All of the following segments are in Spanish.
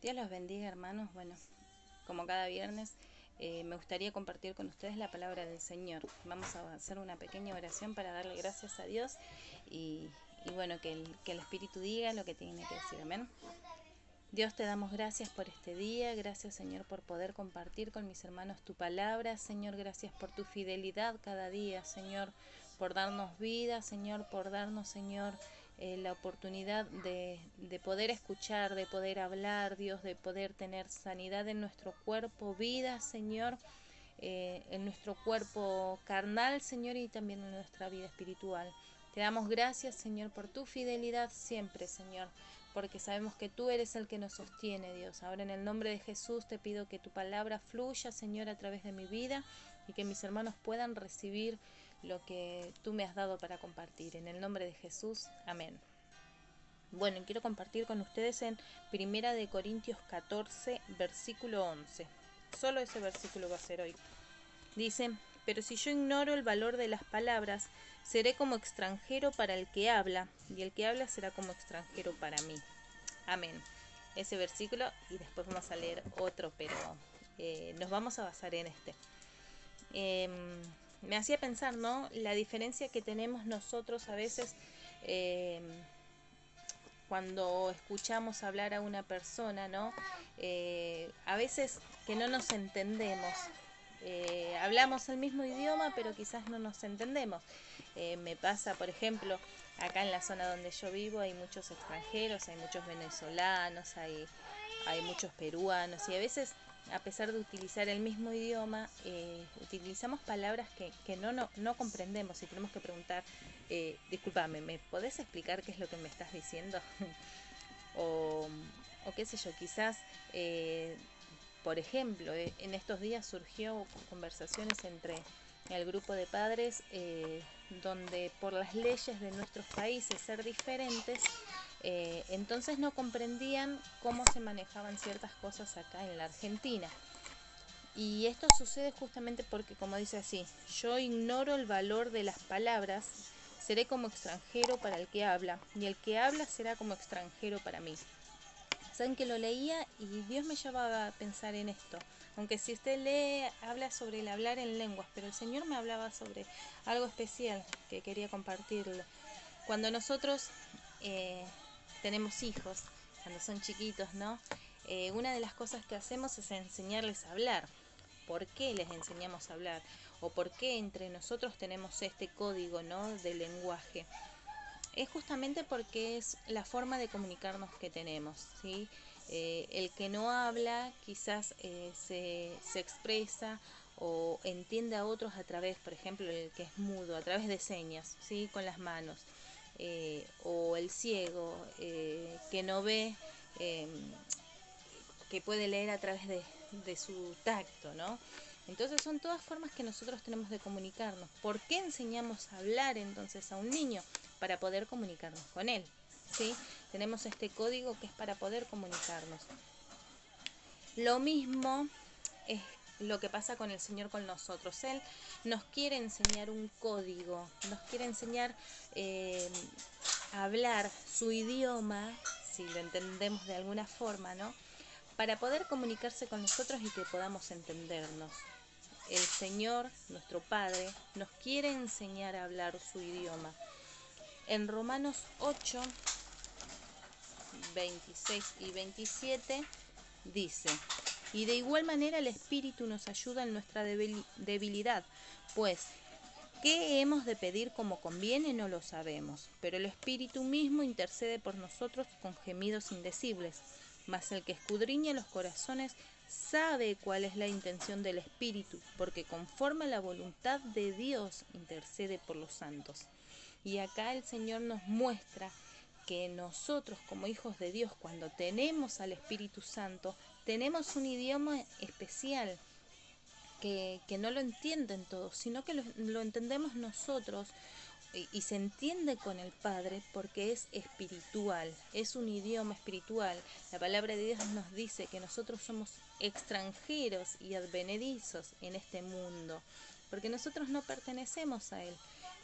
Dios los bendiga, hermanos. Bueno, como cada viernes, me gustaría compartir con ustedes la palabra del Señor. Vamos a hacer una pequeña oración para darle gracias a Dios y bueno, que el Espíritu diga lo que tiene que decir. Amén. Dios, te damos gracias por este día, gracias, Señor, por poder compartir con mis hermanos tu palabra. Señor, gracias por tu fidelidad cada día, Señor, por darnos vida, Señor, por darnos, Señor, la oportunidad de poder escuchar, de poder hablar, Dios, de poder tener sanidad en nuestro cuerpo, vida, Señor, en nuestro cuerpo carnal, Señor, y también en nuestra vida espiritual. Te damos gracias, Señor, por tu fidelidad siempre, Señor, porque sabemos que tú eres el que nos sostiene, Dios. Ahora en el nombre de Jesús te pido que tu palabra fluya, Señor, a través de mi vida y que mis hermanos puedan recibir lo que tú me has dado para compartir. En el nombre de Jesús, amén. Bueno, quiero compartir con ustedes en 1 Corintios 14, versículo 11. Solo ese versículo va a ser hoy. Dice: pero si yo ignoro el valor de las palabras, seré como extranjero para el que habla, y el que habla será como extranjero para mí. Amén. Ese versículo, y después vamos a leer otro, pero nos vamos a basar en este. Me hacía pensar, ¿no? La diferencia que tenemos nosotros a veces cuando escuchamos hablar a una persona, ¿no? A veces que no nos entendemos. Hablamos el mismo idioma, pero quizás no nos entendemos. Me pasa, por ejemplo, acá en la zona donde yo vivo hay muchos extranjeros, hay muchos venezolanos, hay muchos peruanos, y a veces, a pesar de utilizar el mismo idioma, utilizamos palabras que no comprendemos y tenemos que preguntar, discúlpame, ¿me podés explicar qué es lo que me estás diciendo? o, o qué sé yo, quizás, por ejemplo, en estos días surgió conversaciones entre el grupo de padres, donde por las leyes de nuestros países ser diferentes, entonces no comprendían cómo se manejaban ciertas cosas acá en la Argentina. Y esto sucede justamente porque, como dice así, yo ignoro el valor de las palabras, seré como extranjero para el que habla, y el que habla será como extranjero para mí. Saben que lo leía y Dios me llevaba a pensar en esto. Aunque si usted lee, habla sobre el hablar en lenguas, pero el Señor me hablaba sobre algo especial que quería compartirlo. Cuando nosotros tenemos hijos, cuando son chiquitos, ¿no? Una de las cosas que hacemos es enseñarles a hablar. ¿Por qué les enseñamos a hablar? ¿O por qué entre nosotros tenemos este código, ¿no?, de lenguaje? Es justamente porque es la forma de comunicarnos que tenemos, ¿sí? El que no habla quizás se expresa o entiende a otros a través, por ejemplo, el que es mudo, a través de señas, ¿sí?, con las manos. O el ciego, que no ve, eh, que puede leer a través de su tacto, ¿no? Entonces son todas formas que nosotros tenemos de comunicarnos. ¿Por qué enseñamos a hablar entonces a un niño? Para poder comunicarnos con él, ¿sí? Tenemos este código que es para poder comunicarnos. Lo mismo es lo que pasa con el Señor con nosotros. Él nos quiere enseñar un código, nos quiere enseñar a hablar su idioma, si lo entendemos de alguna forma, ¿no?, para poder comunicarse con nosotros y que podamos entendernos. El Señor, nuestro Padre, nos quiere enseñar a hablar su idioma. En Romanos 8, 26 y 27 dice: y de igual manera el Espíritu nos ayuda en nuestra debilidad, pues ¿qué hemos de pedir como conviene? No lo sabemos, pero el Espíritu mismo intercede por nosotros con gemidos indecibles. Mas el que escudriña los corazones sabe cuál es la intención del Espíritu, porque conforme a la voluntad de Dios intercede por los santos. Y acá el Señor nos muestra que nosotros como hijos de Dios, cuando tenemos al Espíritu Santo, tenemos un idioma especial que no lo entienden todos, sino que lo entendemos nosotros, y se entiende con el Padre porque es espiritual, es un idioma espiritual. La palabra de Dios nos dice que nosotros somos extranjeros y advenedizos en este mundo, porque nosotros no pertenecemos a Él.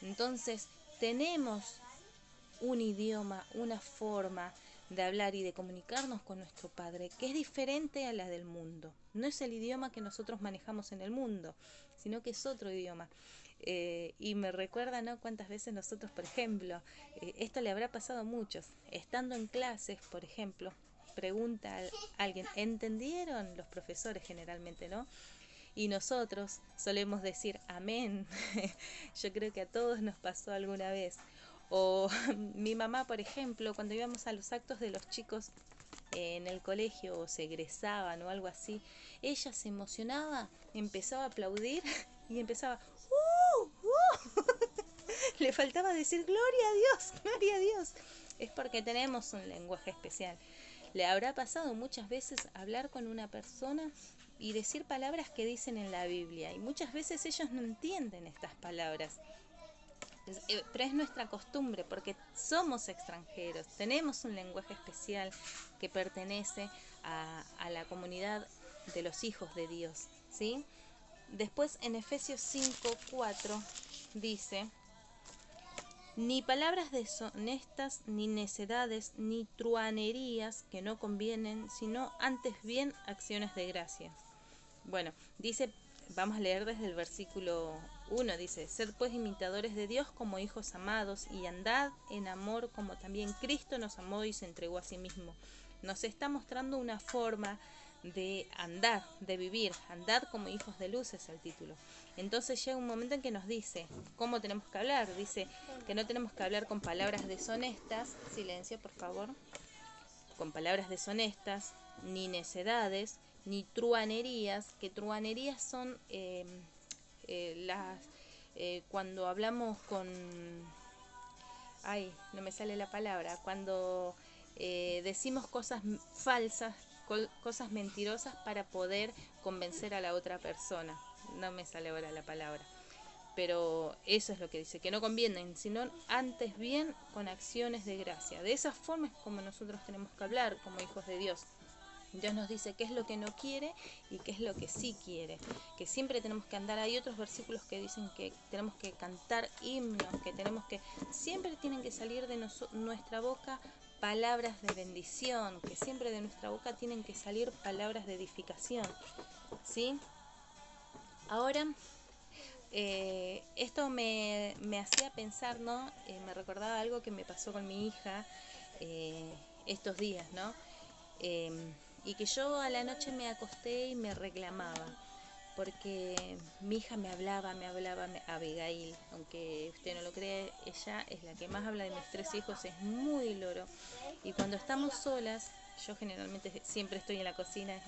Entonces tenemos un idioma, una forma de hablar y de comunicarnos con nuestro Padre, que es diferente a la del mundo. No es el idioma que nosotros manejamos en el mundo, sino que es otro idioma. Y me recuerda, ¿no?, cuántas veces nosotros, por ejemplo, esto le habrá pasado a muchos, estando en clases, por ejemplo, pregunta a alguien, ¿entendieron? Los profesores generalmente, ¿no? Y nosotros solemos decir amén. Yo creo que a todos nos pasó alguna vez. O mi mamá, por ejemplo, cuando íbamos a los actos de los chicos en el colegio o se egresaban o algo así, ella se emocionaba, empezaba a aplaudir y empezaba le faltaba decir gloria a Dios, gloria a Dios. Es porque tenemos un lenguaje especial. Le habrá pasado muchas veces hablar con una persona y decir palabras que dicen en la Biblia, y muchas veces ellos no entienden estas palabras. Pero es nuestra costumbre, porque somos extranjeros, tenemos un lenguaje especial que pertenece a la comunidad de los hijos de Dios, ¿sí? Después en Efesios 5:4 dice: ni palabras deshonestas, ni necedades, ni truhanerías que no convienen, sino antes bien acciones de gracia. Bueno, dice, vamos a leer desde el versículo 1, dice: sed pues imitadores de Dios como hijos amados, y andad en amor como también Cristo nos amó y se entregó a sí mismo. Nos está mostrando una forma de andar, de vivir. Andad como hijos de luz es el título. Entonces llega un momento en que nos dice cómo tenemos que hablar. Dice que no tenemos que hablar con palabras deshonestas. Silencio, por favor. Con palabras deshonestas, ni necedades, ni truhanerías, que truhanerías son cuando hablamos con... Ay, no me sale la palabra. Cuando decimos cosas falsas, cosas mentirosas para poder convencer a la otra persona. No me sale ahora la palabra. Pero eso es lo que dice, que no convienen, sino antes bien con acciones de gracia. De esa forma es como nosotros tenemos que hablar como hijos de Dios. Dios nos dice qué es lo que no quiere y qué es lo que sí quiere. Que siempre tenemos que andar. Hay otros versículos que dicen que tenemos que cantar himnos, que tenemos que... Siempre tienen que salir de nuestra boca palabras de bendición, que siempre de nuestra boca tienen que salir palabras de edificación, ¿sí? Ahora, esto me hacía pensar, ¿no? Me recordaba algo que me pasó con mi hija estos días, ¿no? Y que yo a la noche me acosté y me reclamaba, porque mi hija me hablaba, Abigail, aunque usted no lo cree, ella es la que más habla de mis 3 hijos, es muy loro. Y cuando estamos solas, yo generalmente siempre estoy en la cocina,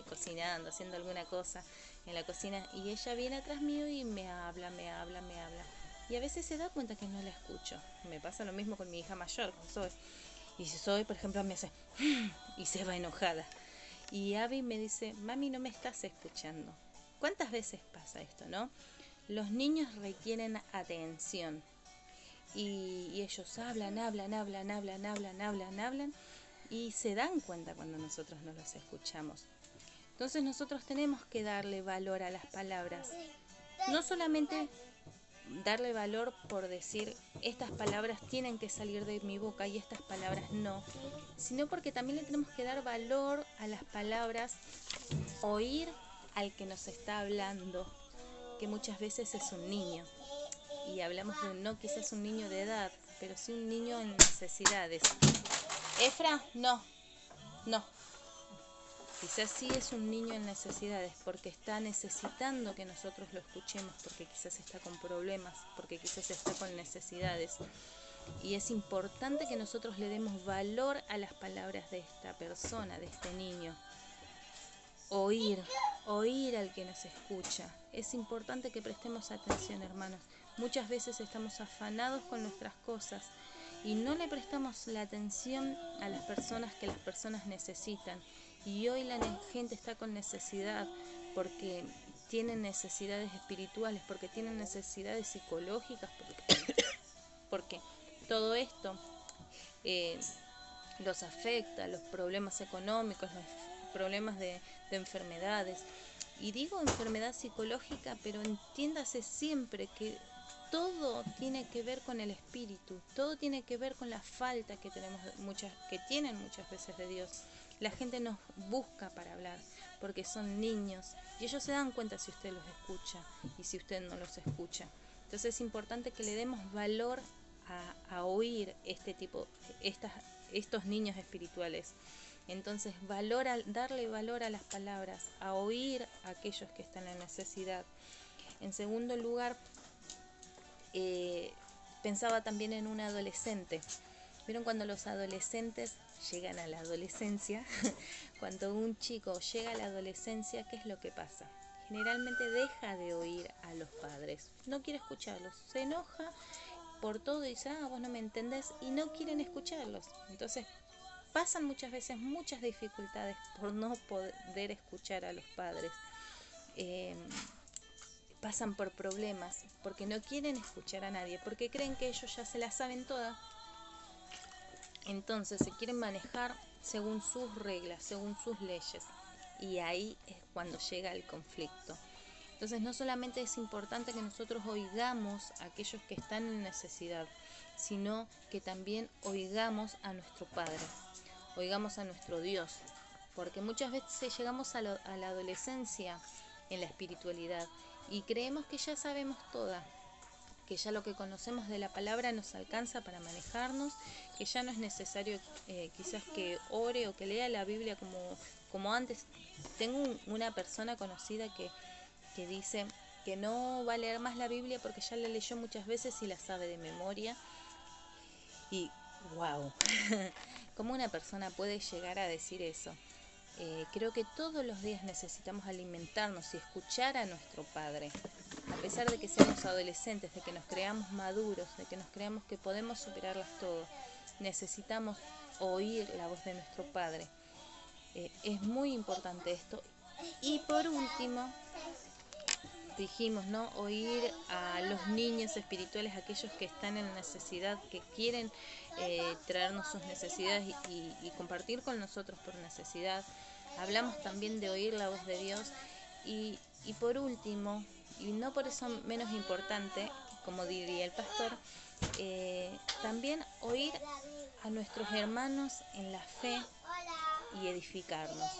cocinando, haciendo alguna cosa en la cocina, y ella viene atrás mío y me habla. Y a veces se da cuenta que no la escucho. Me pasa lo mismo con mi hija mayor, con Zoe. Y si Zoe, por ejemplo, me hace y se va enojada. Y Abby me dice: mami, no me estás escuchando. ¿Cuántas veces pasa esto, no? Los niños requieren atención. Y ellos hablan, y se dan cuenta cuando nosotros no los escuchamos. Entonces nosotros tenemos que darle valor a las palabras. No solamente darle valor por decir estas palabras tienen que salir de mi boca y estas palabras no, sino porque también le tenemos que dar valor a las palabras, oír al que nos está hablando, que muchas veces es un niño. Y hablamos de no quizás un niño de edad, pero sí un niño en necesidades. Efra, no. Quizás sí es un niño en necesidades, porque está necesitando que nosotros lo escuchemos, porque quizás está con problemas, porque quizás está con necesidades. Y es importante que nosotros le demos valor a las palabras de esta persona, de este niño. Oír al que nos escucha. Es importante que prestemos atención, hermanos. Muchas veces estamos afanados con nuestras cosas y no le prestamos la atención a las personas que las personas necesitan. Y hoy la gente está con necesidad porque tienen necesidades espirituales, porque tienen necesidades psicológicas, porque todo esto los afecta, los problemas económicos, los problemas de enfermedades. Y digo enfermedad psicológica, pero entiéndase siempre que todo tiene que ver con el espíritu, todo tiene que ver con la falta que tenemos que tienen muchas veces de Dios. La gente nos busca para hablar porque son niños y ellos se dan cuenta si usted los escucha y si usted no los escucha. Entonces es importante que le demos valor a oír estos niños espirituales. Entonces darle valor a las palabras, a oír a aquellos que están en necesidad. En segundo lugar, pensaba también en un adolescente. ¿Vieron cuando los adolescentes llegan a la adolescencia? Cuando un chico llega a la adolescencia, ¿qué es lo que pasa? Generalmente deja de oír a los padres, no quiere escucharlos, se enoja por todo y dice, vos no me entendés, y no quieren escucharlos. Entonces pasan muchas veces muchas dificultades por no poder escuchar a los padres. Pasan por problemas porque no quieren escuchar a nadie, porque creen que ellos ya se la saben todas. Entonces se quieren manejar según sus reglas, según sus leyes, y ahí es cuando llega el conflicto. Entonces no solamente es importante que nosotros oigamos a aquellos que están en necesidad, sino que también oigamos a nuestro Padre, oigamos a nuestro Dios, porque muchas veces llegamos a la adolescencia en la espiritualidad y creemos que ya sabemos toda, que ya lo que conocemos de la palabra nos alcanza para manejarnos, que ya no es necesario quizás que ore o que lea la Biblia como antes. Tengo una persona conocida que dice que no va a leer más la Biblia porque ya la leyó muchas veces y la sabe de memoria. Y wow, ¿cómo una persona puede llegar a decir eso? Creo que todos los días necesitamos alimentarnos y escuchar a nuestro Padre. A pesar de que seamos adolescentes, de que nos creamos maduros, de que nos creamos que podemos superarlas todo, necesitamos oír la voz de nuestro Padre. Es muy importante esto. Y por último, dijimos, ¿no? Oír a los niños espirituales, aquellos que están en necesidad, que quieren traernos sus necesidades y compartir con nosotros por necesidad. Hablamos también de oír la voz de Dios. Y por último, y no por eso menos importante, como diría el pastor, también oír a nuestros hermanos en la fe y edificarnos.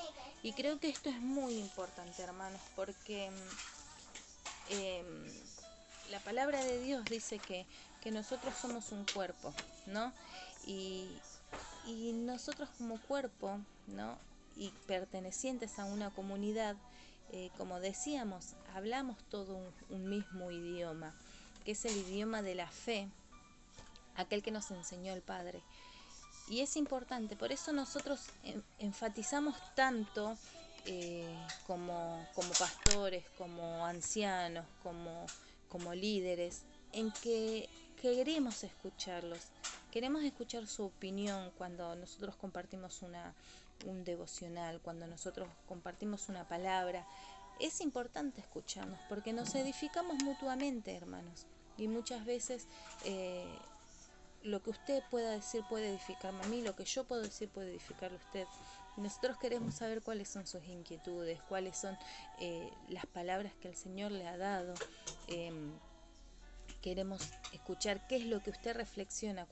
Y creo que esto es muy importante, hermanos, porque la palabra de Dios dice que nosotros somos un cuerpo, ¿no? Y nosotros como cuerpo, ¿no? Y pertenecientes a una comunidad, como decíamos, hablamos todo un mismo idioma, que es el idioma de la fe, aquel que nos enseñó el Padre. Y es importante, por eso nosotros enfatizamos tanto como pastores, como ancianos, como líderes, en que queremos escucharlos, queremos escuchar su opinión cuando nosotros compartimos un devocional, cuando nosotros compartimos una palabra. Es importante escucharnos porque nos edificamos mutuamente, hermanos, y muchas veces lo que usted pueda decir puede edificarme a mí, lo que yo puedo decir puede edificarle a usted. Y nosotros queremos saber cuáles son sus inquietudes, cuáles son las palabras que el Señor le ha dado. Queremos escuchar qué es lo que usted reflexiona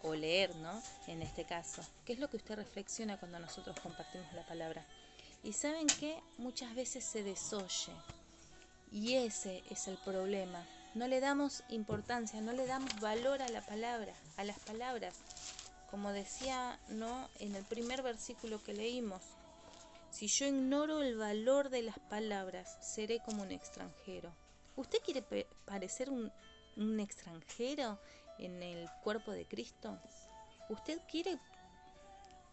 o leer, ¿no? En este caso, qué es lo que usted reflexiona cuando nosotros compartimos la palabra. Y ¿saben qué? Muchas veces se desoye. Y ese es el problema. No le damos importancia, no le damos valor a la palabra, a las palabras. Como decía, ¿no? En el primer versículo que leímos, si yo ignoro el valor de las palabras, seré como un extranjero. ¿Usted quiere parecer un extranjero en el cuerpo de Cristo? ¿Usted quiere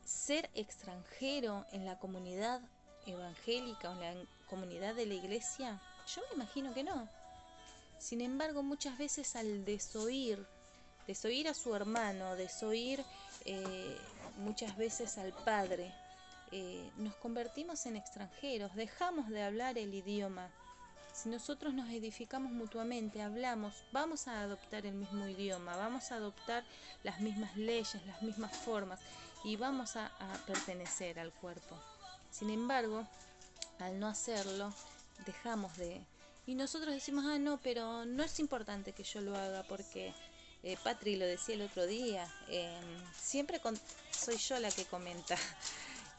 ser extranjero en la comunidad evangélica o en la comunidad de la iglesia? Yo me imagino que no. Sin embargo, muchas veces al desoír a su hermano, desoír muchas veces al Padre, nos convertimos en extranjeros, dejamos de hablar el idioma. Si nosotros nos edificamos mutuamente, hablamos, vamos a adoptar el mismo idioma, vamos a adoptar las mismas leyes, las mismas formas y vamos a pertenecer al cuerpo. Sin embargo, al no hacerlo, dejamos de Y nosotros decimos, ah, no, pero no es importante que yo lo haga porque Patri lo decía el otro día, siempre soy yo la que comenta.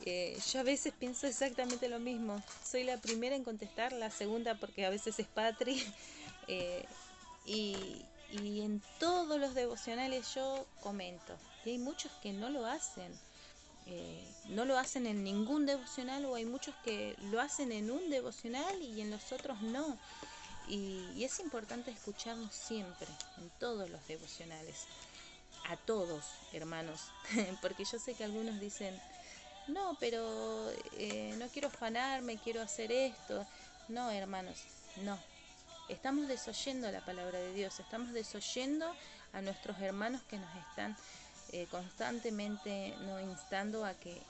Yo a veces pienso exactamente lo mismo. Soy la primera en contestar, la segunda porque a veces es Patri. eh, y en todos los devocionales yo comento. Y hay muchos que no lo hacen. No lo hacen en ningún devocional, o hay muchos que lo hacen en un devocional y en los otros no. Y es importante escucharnos siempre, en todos los devocionales. A todos, hermanos. Porque yo sé que algunos dicen, no, pero no quiero afanarme, quiero hacer esto. No, hermanos, no. Estamos desoyendo la palabra de Dios, estamos desoyendo a nuestros hermanos que nos están constantemente no instando a que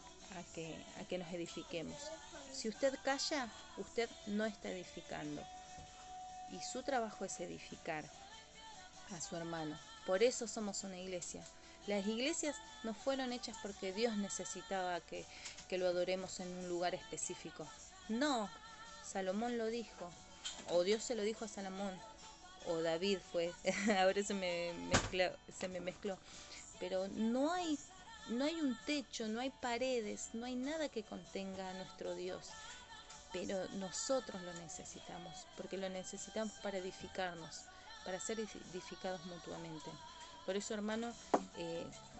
nos edifiquemos. Si usted calla, usted no está edificando. Y su trabajo es edificar a su hermano. Por eso somos una iglesia. Las iglesias no fueron hechas porque Dios necesitaba que lo adoremos en un lugar específico. No, Salomón lo dijo, o Dios se lo dijo a Salomón, o David fue, ahora se me mezcló. Pero no hay un techo, no hay paredes, no hay nada que contenga a nuestro Dios. Pero nosotros lo necesitamos, porque lo necesitamos para edificarnos, para ser edificados mutuamente. Por eso, hermano,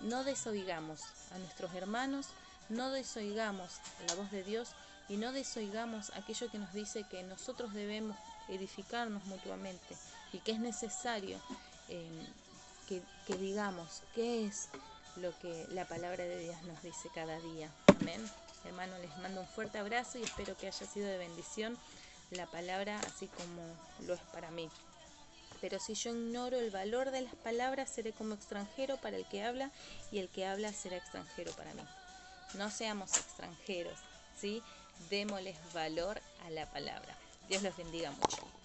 no desoigamos a nuestros hermanos, no desoigamos la voz de Dios y no desoigamos aquello que nos dice que nosotros debemos edificarnos mutuamente y que es necesario que digamos qué es lo que la palabra de Dios nos dice cada día. Amén. Hermano, les mando un fuerte abrazo y espero que haya sido de bendición la palabra así como lo es para mí. Pero si yo ignoro el valor de las palabras, seré como extranjero para el que habla, y el que habla será extranjero para mí. No seamos extranjeros, ¿sí? Démosles valor a la palabra. Dios los bendiga mucho.